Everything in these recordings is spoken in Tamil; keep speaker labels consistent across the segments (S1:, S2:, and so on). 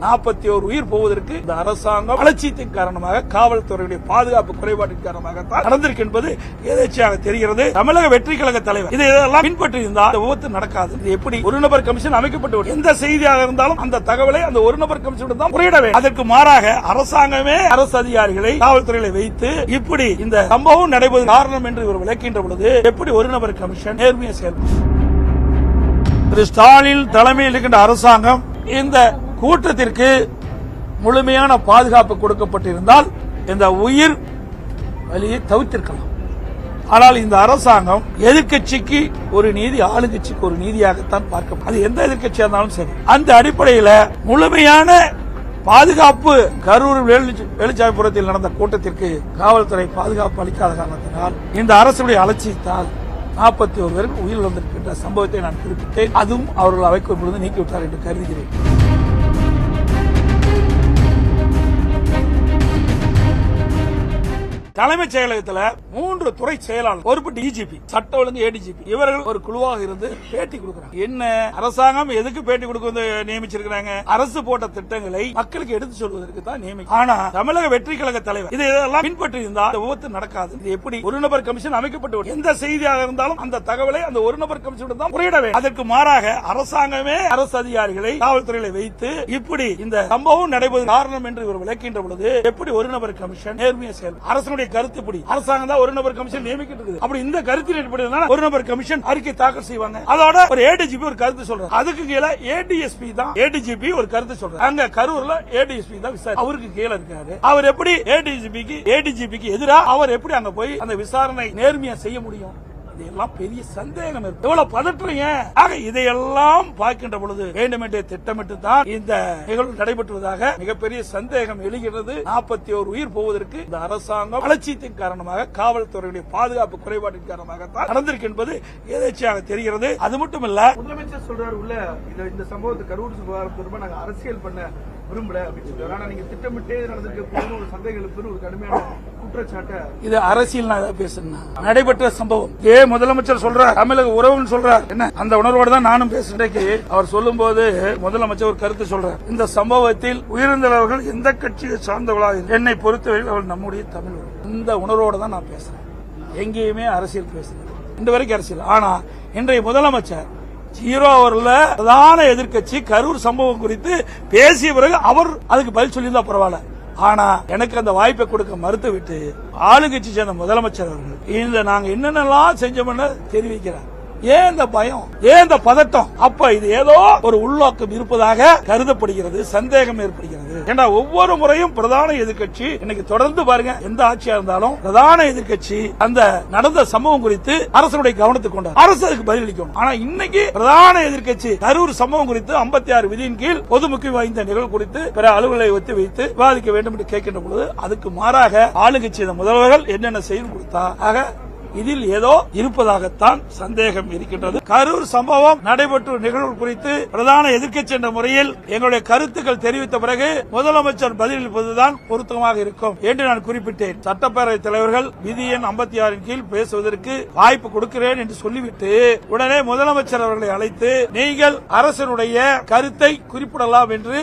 S1: 41 உயிர் போவதற்கு இந்த அரசாங்கம் அலட்சியத்தின் காரணமாக, காவல்துறையுடைய பாதுகாப்பு குறைபாட்டின் காரணமாக தான் நடந்திருக்கு என்பது எதேச்சையாக தெரிகிறது. தமிழக வெற்றி கழக தலைவர் இதெல்லாம் பின்பற்றி இருந்தால் இந்த விபத்து நடக்காது. இது எப்படி ஒரு நபர் கமிஷன் அமைக்கப்பட்டு எந்த செய்தியாக இருந்தாலும் அந்த தகவலை அந்த ஒரு நபர் கமிஷன் தான் முறையிட வேண்டும். அதற்கு மாறாக அரசாங்கமே அரசு அதிகாரிகளை காவல்துறையில வைத்து இப்படி இந்த சம்பவம் நடைபெறும் காரணம் என்று இவர் விளக்கின்ற பொழுது எப்படி ஒரு நபர் கமிஷன் நேர்மையை செயல்படும்? திரு ஸ்டாலின் தலைமையில் இருக்கின்ற அரசாங்கம் இந்த கூட்டத்திற்கு முழுமையான பாதுகாப்பு கொடுக்கப்பட்டிருந்தால் இந்த உயிர் வலியை தவிர்த்திருக்கலாம். ஆனால் இந்த அரசாங்கம் எதிர்க்கட்சிக்கு ஒரு நீதி, ஆளுங்கட்சிக்கு ஒரு நீதியாகத்தான் பார்க்க, அது எந்த எதிர்க்கட்சியா இருந்தாலும் சரி. அந்த அடிப்படையில் முழுமையான பாதுகாப்பு கரூர் வேலுச்சாமிபுரத்தில் நடந்த கூட்டத்திற்கு காவல்துறை பாதுகாப்பு அளிக்காத காரணத்தினால் இந்த அரசுடைய அலட்சியத்தால் 41 பேர் உயிரிழந்திருக்கின்ற சம்பவத்தை நான் குறிப்பிட்டேன். அதுவும் அவர்கள் அவைக்கு பொழுது நீக்கிவிட்டார் என்று கருதுகிறேன். தலைமைச் செயலகத்தில் 3 துறை செயலாளர், பொறுப்பு டிஜிபி, சட்ட ஒழுங்கு ஏடிஜிபி, இவர்கள் ஒரு குழுவாக இருந்து பேட்டி கொடுக்கிறாங்க. என்ன அரசாங்கம் எதுக்கு பேட்டி கொடுக்க நியமிச்சிருக்காங்க? அரசு போட்ட திட்டங்களை மக்களுக்கு எடுத்து சொல்வதற்கு தான் நியமிக்கும். ஆனா தமிழக வெற்றி கழக தலைவர் இதெல்லாம் பின்பற்றி இருந்தால் இந்த விபத்து நடக்காது. இது எப்படி ஒரு நபர் கமிஷன் அமைக்கப்பட்டு எந்த செய்தியாக இருந்தாலும் அந்த தகவலை அந்த ஒரு நபர் கமிஷன் தான் முறையிட வேண்டும். அதற்கு மாறாக அரசாங்கமே அரசு அதிகாரிகளை காவல்துறையில வைத்து இப்படி இந்த சம்பவம் நடைபெறும் காரணம் என்று இவர் விளக்கின்ற பொழுது எப்படி ஒரு நபர் கமிஷன் நேர்மையை செயல்படும்? அரசனுடைய கருத்துப்படி அரசாங்கம் தான் ஒரு நபர் கமிஷன் நியமிக்கிறது. அப்படி இந்த கருத்தின் அடிப்படையில் ஒரு நபர் கமிஷன் அறிக்கை தாக்கல் செய்வாங்க. அதோட ஒரு ஏடிஜிபி ஒரு கருத்து சொல்றாரு. அதுக்கு கீழே ஏடிஎஸ்பி தான் ஏடிஜிபி ஒரு கருத்து சொல்றாரு. அங்க கரூர்ல ஏடிஎஸ்பி தான் விசாரணை, அவருக்கு கீழே இருக்காரு. அவர் எப்படி ஏடிஜிபிக்கு எதிராக அவர் எப்படி அங்க போய் அந்த விசாரணை நேர்மையா செய்ய முடியும்? இதெல்லாம் பெரிய சந்தேகம் இருக்கு. எவ்வளவு பதற்றீங்க? ஆக இதையெல்லாம் பார்க்கின்ற பொழுது வேண்டுமென்றே திட்டமிட்டு தான் இந்த நிகழ்வு நடைபெற்றுவதாக மிகப்பெரிய சந்தேகம் எழுகிறது. 41 உயிர் போவதற்கு இந்த அரசாங்கம் அலட்சியத்தின் காரணமாக, காவல்துறையுடைய பாதுகாப்பு குறைபாட்டின் காரணமாக தான் நடந்திருக்கு என்பது எதேச்சையாக தெரிகிறது. அது மட்டும் இல்ல,
S2: முதலமைச்சர் சொல்றாரு உள்ள இந்த சம்பவத்தை கரூர் விவகாரம் நாங்க அரசியல் பண்ண விரும்பல அப்படின்னு சொல்றாரு. ஆனா நீங்க திட்டமிட்டே நடந்திருக்க ஒரு சந்தேகங்களுக்கு ஒரு கடுமையான குற்றச்சாட்டு.
S1: இது அரசியல் பேசுறேன். நடைபெற்ற சம்பவம் முதலமைச்சர் சொல்றார், தமிழக உறவுன்னு சொல்றார். என்ன அந்த உணர்வோடு தான் நானும் பேசுறேன். அவர் சொல்லும் போது முதலமைச்சர் ஒரு கருத்து சொல்றார். இந்த சம்பவத்தில் உயிரிழந்தவர்கள் எந்த கட்சியை சார்ந்தவர்களாக, என்னை பொறுத்தவரை அவர்கள் நம்முடைய தமிழ். இந்த உணர்வோடு தான் நான் பேசுறேன். எங்கேயுமே அரசியல் பேசுறேன், இன்று வரைக்கும் அரசியல். ஆனா இன்றைய முதலமைச்சர் 0 அவர்ல பிரதான எதிர்க்கட்சி கரூர் சம்பவம் குறித்து பேசிய பிறகு அவர் அதுக்கு பதில் சொல்லியிருந்தா பரவாயில்ல. ஆனா எனக்கு அந்த வாய்ப்பை கொடுக்க மறுத்துவிட்டு ஆளுங்கட்சி சேர்ந்த முதலமைச்சர் அவர்கள் இந்த நாங்க என்னென்னலாம் செஞ்சோம்னு தெரிவிக்கிறார். ஏன் இந்த பயம், ஏன் இந்த பதட்டம்? அப்ப இது ஏதோ ஒரு உள்நோக்கம் இருப்பதாக கருதப்படுகிறது, சந்தேகம் ஏற்படுகிறது. ஏன்னா ஒவ்வொரு முறையும் பிரதான எதிர்க்கட்சி, இன்னைக்கு தொடர்ந்து பாருங்க, எந்த ஆட்சியா இருந்தாலும் பிரதான எதிர்க்கட்சி அந்த நடந்த சம்பவம் குறித்து அரசுடைய கவனத்துக்கு கொண்டார், அரசு அதுக்கு பதிலளிக்கும். ஆனா இன்னைக்கு பிரதான எதிர்க்கட்சி கரூர் சம்பவம் குறித்து 56 விதியின் கீழ் பொது முக்கியம் வாய்ந்த நிகழ்வு குறித்து பிற அலுவலை ஒத்தி வைத்து விவாதிக்க வேண்டும் என்று கேட்கின்ற பொழுது அதுக்கு மாறாக ஆளுங்கட்சி முதல்வர்கள் என்னென்ன செய்து கொடுத்தா, ஆக இதில் ஏதோ இருப்பதாகத்தான் சந்தேகம் இருக்கின்றது. கரூர் சம்பவம் நடைபெற்ற நிகழ்வு குறித்து பிரதான எதிர்க்கட்சி என்ற முறையில் எங்களுடைய கருத்துக்கள் தெரிவித்த பிறகு முதலமைச்சர் பதிலளிப்பதுதான் பொருத்தமாக இருக்கும் என்று நான் குறிப்பிட்டேன். சட்டப்பேரவைத் தலைவர்கள் விதி எண் 56 கீழ் பேசுவதற்கு வாய்ப்பு கொடுக்கிறேன் என்று சொல்லிவிட்டு உடனே முதலமைச்சர் அவர்களை அழைத்து நீங்கள் அரசனுடைய கருத்தை குறிப்பிடலாம் என்று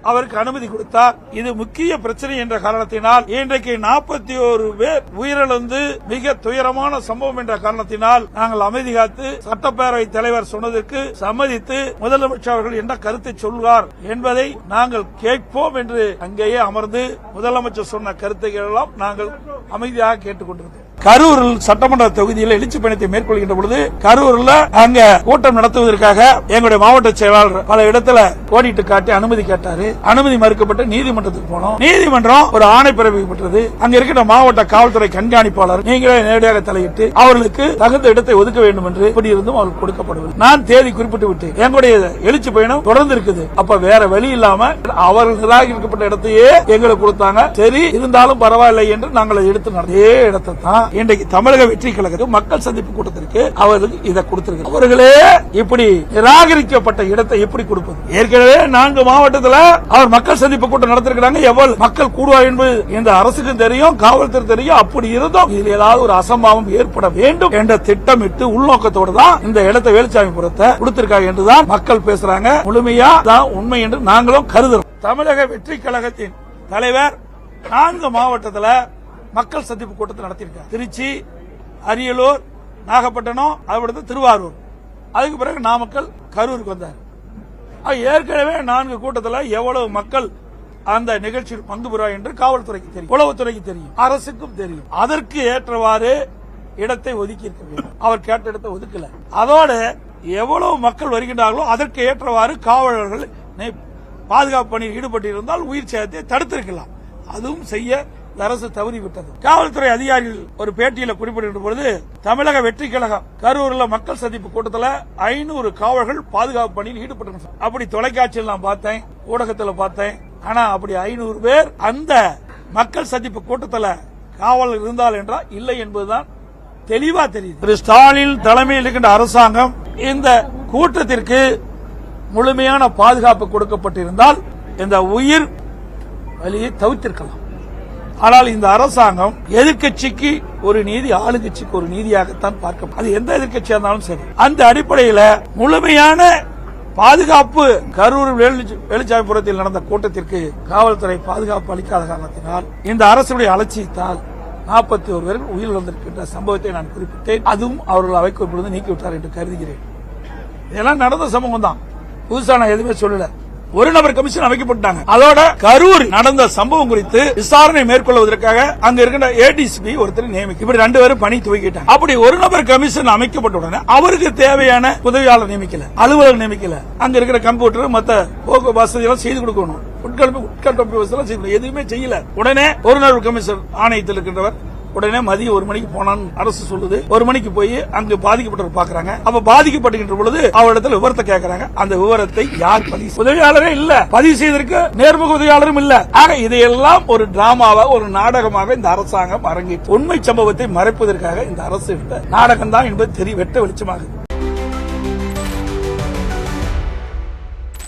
S1: அவருக்கு அனுமதி கொடுத்தார். இது முக்கிய பிரச்சனை என்ற காரணத்தினால் இன்றைக்கு 41 பேர் உயிரிழந்து மிக துயரமான சம்பவம் என்ற காரணத்தினால் நாங்கள் அமைதி காத்து சட்டப்பேரவை தலைவர் சொன்னதற்கு சம்மதித்து முதலமைச்சர் அவர்கள் என்ன கருத்தை சொல்வார் என்பதை நாங்கள் கேட்போம் என்று அங்கேயே அமர்ந்து முதலமைச்சர் சொன்ன கருத்துக்கள் எல்லாம் நாங்கள் அமைதியாக கேட்டுக்கொண்டிருந்தோம். கரூரில் சட்டமன்ற தொகுதியில் எழுச்சி பயணத்தை மேற்கொள்கின்ற பொழுது கரூரில் அங்க கூட்டம் நடத்துவதற்காக எங்களுடைய மாவட்ட செயலாளர் பல இடத்துல கோடிட்டு காட்டி அனுமதி கேட்டாரு. அனுமதி மறுக்கப்பட்டு நீதிமன்றத்துக்கு போனோம். நீதிமன்றம் ஒரு ஆணை பிறப்பிக்கப்பட்டது. அங்க இருக்கிற மாவட்ட காவல்துறை கண்காணிப்பாளர் நீங்களே நேரடியாக தலையிட்டு அவர்களுக்கு தகுந்த இடத்தை ஒதுக்க வேண்டும் என்று இப்படி இருந்தும் அவர்களுக்கு கொடுக்கப்படவில்லை. நான் தேதி குறிப்பிட்டு விட்டு எங்களுடைய எழுச்சி பயணம் தொடர்ந்து இருக்குது. அப்ப வேற வழி இல்லாம அவர்கள் நிராகரிக்கப்பட்ட இடத்தையே எங்களுக்கு கொடுத்தாங்க. சரி இருந்தாலும் பரவாயில்லை என்று நாங்கள் எடுத்து அதே இடத்தை தான் இன்றைக்கு தமிழக வெற்றி கழகம் மக்கள் சந்திப்பு கூட்டத்திற்கு அவர்களுக்கு இதை கொடுத்திருக்கிறார். அவர்களே இப்படி நிராகரிக்கப்பட்ட இடத்தை எப்படி கொடுப்பது? ஏற்கனவே 4 மாவட்டத்தில் அவர் மக்கள் சந்திப்பு கூட்டம் நடத்திருக்கிறாங்க. எவ்வளவு மக்கள் கூடுவார் என்பது இந்த அரசுக்கு தெரியும், காவல்துறை தெரியும். அப்படி இருந்தும் இதில் ஏதாவது ஒரு அசம்பாவம் ஏற்பட வேண்டும் என்ற திட்டமிட்டு உள்நோக்கத்தோடு தான் இந்த இடத்தை வேலுச்சாமிபுரத்தை கொடுத்திருக்காங்க என்றுதான் மக்கள் பேசுறாங்க. முழுமையா தான் உண்மை என்று நாங்களும் கருதுறோம். தமிழக வெற்றி கழகத்தின் தலைவர் 4 மாவட்டத்தில் மக்கள் சந்திப்பு கூட்டத்தை நடத்தியிருக்கார். திருச்சி, அரியலூர், நாகப்பட்டினம், அதுபடுத்து திருவாரூர், அதுக்கு பிறகு நாமக்கல், கரூருக்கு வந்தார். ஏற்கனவே 4 கூட்டத்தில் எவ்வளவு மக்கள் அந்த நிகழ்ச்சியில் பங்கு பெறுவார் என்று காவல்துறைக்கு தெரியும், உளவுத்துறைக்கு தெரியும், அரசுக்கும் தெரியும். அதற்கு ஏற்றவாறு இடத்தை ஒதுக்கி இருக்க வேண்டும். அவர் கேட்ட இடத்தை ஒதுக்கல. அதோடு எவ்வளவு மக்கள் வருகின்றார்களோ அதற்கு ஏற்றவாறு காவலர்கள் பாதுகாப்பு பணியில் ஈடுபட்டிருந்தால் உயிர் சேதத்தை தடுத்திருக்கலாம். அதுவும் செய்ய அரசு தவறிவிட்டது. காவல்துறை அதிகாரிகள் ஒரு பேட்டியில் குறிப்பிட்ட பொழுது தமிழக வெற்றி கழகம் கரூர்ல மக்கள் சந்திப்பு கூட்டத்தில் 500 காவலர்கள் பாதுகாப்பு பணியில் ஈடுபட்டு, அப்படி தொலைக்காட்சியில் நான் பார்த்தேன், ஊடகத்தில் பார்த்தேன். ஆனா அப்படி 500 பேர் அந்த மக்கள் சந்திப்பு கூட்டத்தில் காவலர் இருந்தால் என்றால் இல்லை என்பதுதான் தெளிவா தெரியுது. திரு ஸ்டாலின் தலைமையில் இருக்கின்ற அரசாங்கம் இந்த கூட்டத்திற்கு முழுமையான பாதுகாப்பு கொடுக்கப்பட்டிருந்தால் இந்த உயிர் வலியை தவிர்த்திருக்கலாம். ஆனால் இந்த அரசாங்கம் எதிர்க்கட்சிக்கு ஒரு நீதி, ஆளுங்கட்சிக்கு ஒரு நீதியாகத்தான் பார்க்க, அது எந்த எதிர்க்கட்சியா இருந்தாலும் சரி. அந்த அடிப்படையில் முழுமையான பாதுகாப்பு கரூர் வேலுச்சாமிபுரத்தில் நடந்த கூட்டத்திற்கு காவல்துறை பாதுகாப்பு அளிக்காத காரணத்தினால் இந்த அரசுடைய அலட்சியத்தால் 41 பேர் உயிரிழந்திருக்கின்ற சம்பவத்தை நான் குறிப்பிட்டேன். அதுவும் அவர்கள் அவைக்கு இப்பொழுது நீக்கிவிட்டார் என்று கருதுகிறேன். இதெல்லாம் நடந்த சம்பவம் தான், புதுசா நான் எதுவுமே சொல்லல. ஒரு நபர் கமிஷன் அமைக்கப்பட்டாங்க. அதோட கரூர் நடந்த சம்பவம் குறித்து விசாரணை மேற்கொள்வதற்காக அங்க இருக்கின்ற ஏடிசிபி ஒருத்தர் நியமிக்க, இப்படி 2 பேரும் பணி துவக்கிட்டாங்க. அப்படி ஒரு நபர் கமிஷன் அமைக்கப்பட்ட உடனே அவருக்கு தேவையான உதவியாளர் நியமிக்கல, அலுவலர் நியமிக்கல, அங்க இருக்கிற கம்ப்யூட்டர் மத்த போக்கு வசதி எல்லாம் செய்து கொடுக்கணும், உட்கட்டமைப்பு வசதி செய்து எதுவுமே செய்யல. உடனே ஒரு நபர் கமிஷன் ஆணையத்தில் இருக்கின்றவர் உடனே மதியம் 1 மணிக்கு போனான்னு அரசு சொல்லுது. 1 மணிக்கு போய் அங்கு பாதிக்கப்பட்டவர் பாக்குறாங்க. அப்ப பாதிக்கப்படுகின்ற பொழுது அவரிடத்தில் விவரத்தை கேட்கறாங்க. அந்த விவரத்தை யார் பதிவு, உதவியாளரே இல்ல, பதிவு செய்வதற்கு நேர்முக உதவியாளரும் இல்ல. ஆக இதையெல்லாம் ஒரு டிராமாவாக, ஒரு நாடகமாக இந்த அரசாங்கம் அரங்கேற்று உண்மை சம்பவத்தை மறைப்பதற்காக இந்த அரசு நாடகம் தான் என்பது வெட்ட வெளிச்சமாகுது.